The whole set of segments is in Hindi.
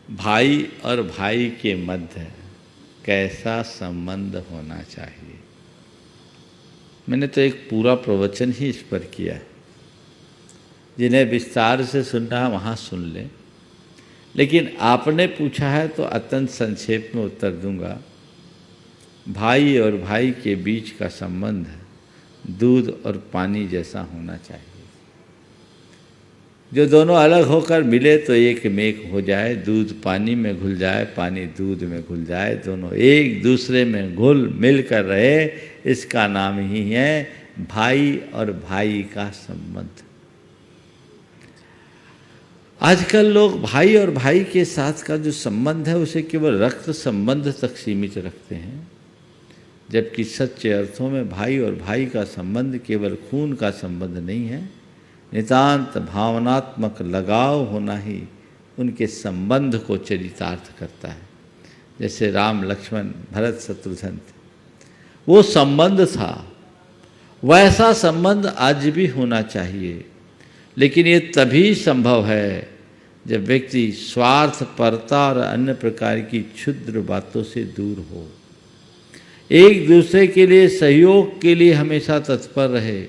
भाई और भाई के मध्य कैसा संबंध होना चाहिए। मैंने तो एक पूरा प्रवचन ही इस पर किया है, जिन्हें विस्तार से सुनना है वहाँ सुन लें, लेकिन आपने पूछा है तो अत्यंत संक्षेप में उत्तर दूंगा। भाई और भाई के बीच का संबंध दूध और पानी जैसा होना चाहिए। जो दोनों अलग होकर मिले तो एक में एक हो जाए, दूध पानी में घुल जाए, पानी दूध में घुल जाए, दोनों एक दूसरे में घुल मिल कर रहे, इसका नाम ही है भाई और भाई का संबंध। आजकल लोग भाई और भाई के साथ का जो संबंध है उसे केवल रक्त संबंध तक सीमित रखते हैं, जबकि सच्चे अर्थों में भाई और भाई का संबंध केवल खून का संबंध नहीं है, नितांत भावनात्मक लगाव होना ही उनके संबंध को चरितार्थ करता है। जैसे राम लक्ष्मण भरत शत्रुघ्न थे, वो संबंध था, वैसा संबंध आज भी होना चाहिए। लेकिन ये तभी संभव है जब व्यक्ति स्वार्थपरता और अन्य प्रकार की क्षुद्र बातों से दूर हो, एक दूसरे के लिए सहयोग के लिए हमेशा तत्पर रहे,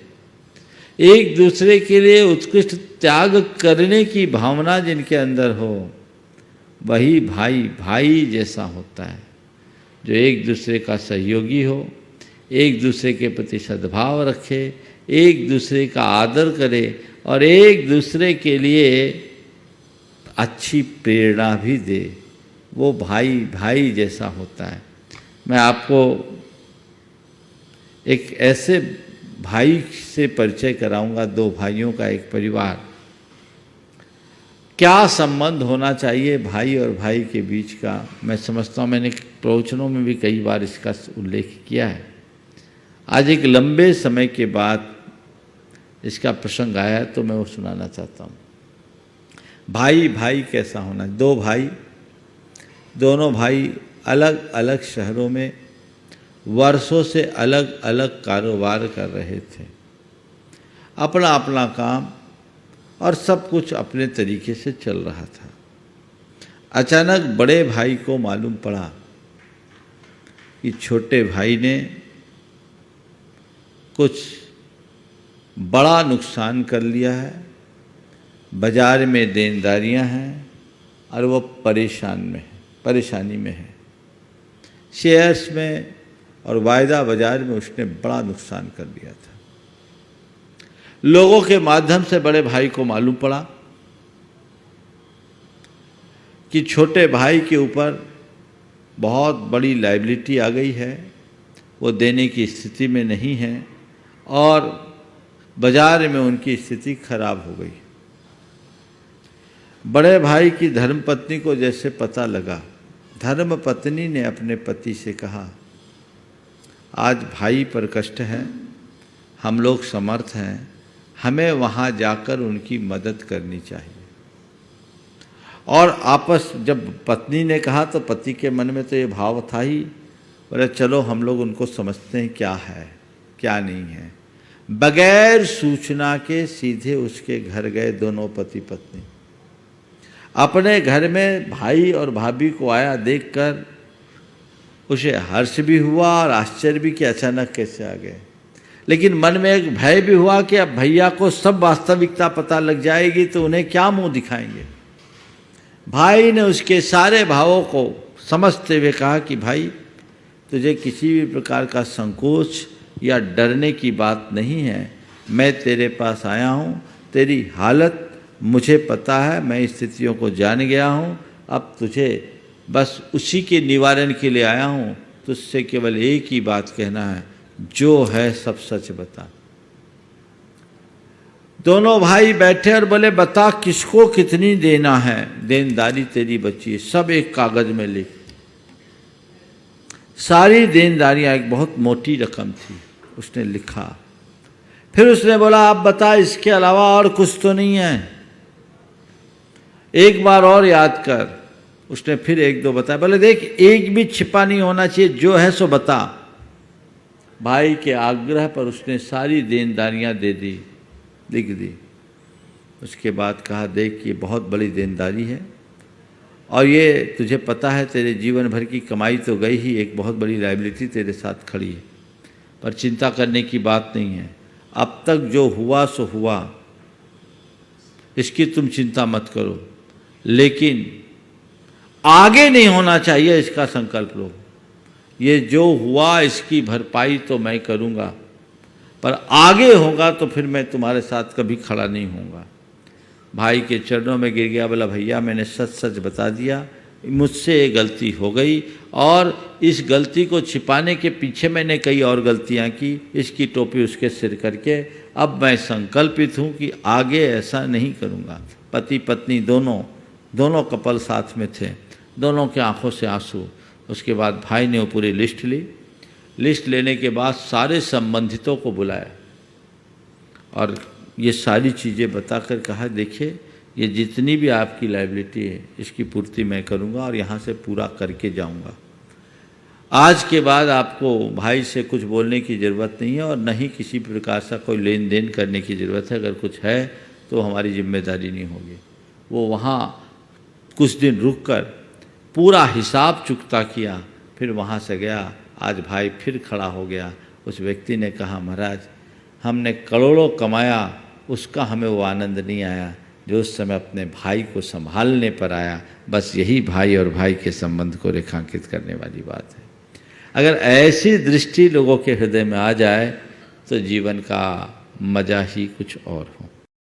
एक दूसरे के लिए उत्कृष्ट त्याग करने की भावना जिनके अंदर हो, वही भाई भाई जैसा होता है। जो एक दूसरे का सहयोगी हो, एक दूसरे के प्रति सद्भाव रखे, एक दूसरे का आदर करे और एक दूसरे के लिए अच्छी प्रेरणा भी दे, वो भाई भाई जैसा होता है। मैं आपको एक ऐसे भाई से परिचय कराऊंगा, दो भाइयों का एक परिवार। क्या संबंध होना चाहिए भाई और भाई के बीच का, मैं समझता हूँ मैंने प्रवचनों में भी कई बार इसका उल्लेख किया है। आज एक लंबे समय के बाद इसका प्रसंग आया है तो मैं वो सुनाना चाहता हूँ। भाई भाई कैसा होना। दो भाई, दोनों भाई अलग अलग शहरों में वर्षों से अलग अलग कारोबार कर रहे थे, अपना अपना काम और सब कुछ अपने तरीके से चल रहा था। अचानक बड़े भाई को मालूम पड़ा कि छोटे भाई ने कुछ बड़ा नुकसान कर लिया है, बाजार में देनदारियां हैं और वो परेशानी में है। शेयर्स में और वायदा बाजार में उसने बड़ा नुकसान कर लिया था। लोगों के माध्यम से बड़े भाई को मालूम पड़ा कि छोटे भाई के ऊपर बहुत बड़ी लायबिलिटी आ गई है, वो देने की स्थिति में नहीं है और बाजार में उनकी स्थिति खराब हो गई। बड़े भाई की धर्मपत्नी को जैसे पता लगा, धर्मपत्नी ने अपने पति से कहा, आज भाई पर कष्ट है, हम लोग समर्थ हैं, हमें वहाँ जाकर उनकी मदद करनी चाहिए। और आपस जब पत्नी ने कहा तो पति के मन में तो ये भाव था ही, बोले चलो हम लोग उनको समझते हैं क्या है क्या नहीं है। बगैर सूचना के सीधे उसके घर गए दोनों पति पत्नी। अपने घर में भाई और भाभी को आया देखकर उसे हर्ष भी हुआ और आश्चर्य भी कि अचानक कैसे आ गए, लेकिन मन में एक भय भी हुआ कि अब भैया को सब वास्तविकता पता लग जाएगी तो उन्हें क्या मुंह दिखाएंगे। भाई ने उसके सारे भावों को समझते हुए कहा कि भाई तुझे किसी भी प्रकार का संकोच या डरने की बात नहीं है, मैं तेरे पास आया हूँ, तेरी हालत मुझे पता है, मैं स्थितियों को जान गया हूँ, अब तुझे बस उसी के निवारण के लिए आया हूँ, तुझसे केवल एक ही बात कहना है, जो है सब सच बता। दोनों भाई बैठे और बोले बता किसको कितनी देना है, देनदारी तेरी बची है, सब एक कागज में लिख। सारी देनदारियां, एक बहुत मोटी रकम थी, उसने लिखा। फिर उसने बोला आप बता इसके अलावा और कुछ तो नहीं है, एक बार और याद कर। उसने फिर एक दो बताया, बोले देख एक भी छिपा नहीं होना चाहिए, जो है सो बता। भाई के आग्रह पर उसने सारी देनदारियां दे दी, लिख दी। उसके बाद कहा देख ये बहुत बड़ी देनदारी है और ये तुझे पता है तेरे जीवन भर की कमाई तो गई ही, एक बहुत बड़ी लायबिलिटी तेरे साथ खड़ी है, पर चिंता करने की बात नहीं है। अब तक जो हुआ सो हुआ, इसकी तुम चिंता मत करो, लेकिन आगे नहीं होना चाहिए इसका संकल्प लो। ये जो हुआ इसकी भरपाई तो मैं करूँगा, पर आगे होगा तो फिर मैं तुम्हारे साथ कभी खड़ा नहीं होऊंगा। भाई के चरणों में गिर गया, बोला भैया मैंने सच सच बता दिया, मुझसे ये गलती हो गई और इस गलती को छिपाने के पीछे मैंने कई और गलतियां की, इसकी टोपी उसके सिर करके अब मैं संकल्पित हूँ कि आगे ऐसा नहीं करूँगा। पति पत्नी दोनों कपल साथ में थे, दोनों के आंखों से आंसू। उसके बाद भाई ने वो पूरी लिस्ट ली। लिस्ट लेने के बाद सारे संबंधितों को बुलाया और ये सारी चीज़ें बताकर कहा, देखिए ये जितनी भी आपकी लायबिलिटी है इसकी पूर्ति मैं करूँगा और यहाँ से पूरा करके जाऊँगा। आज के बाद आपको भाई से कुछ बोलने की ज़रूरत नहीं है और न ही किसी प्रकार से कोई लेन देन करने की ज़रूरत है। अगर कुछ है तो हमारी जिम्मेदारी नहीं होगी। वो वहाँ कुछ दिन रुककर पूरा हिसाब चुकता किया, फिर वहाँ से गया। आज भाई फिर खड़ा हो गया। उस व्यक्ति ने कहा, महाराज हमने करोड़ों कमाया, उसका हमें वो आनंद नहीं आया जो उस समय अपने भाई को संभालने पर आया। बस यही भाई और भाई के संबंध को रेखांकित करने वाली बात है। अगर ऐसी दृष्टि लोगों के हृदय में आ जाए तो जीवन का मजा ही कुछ और हो।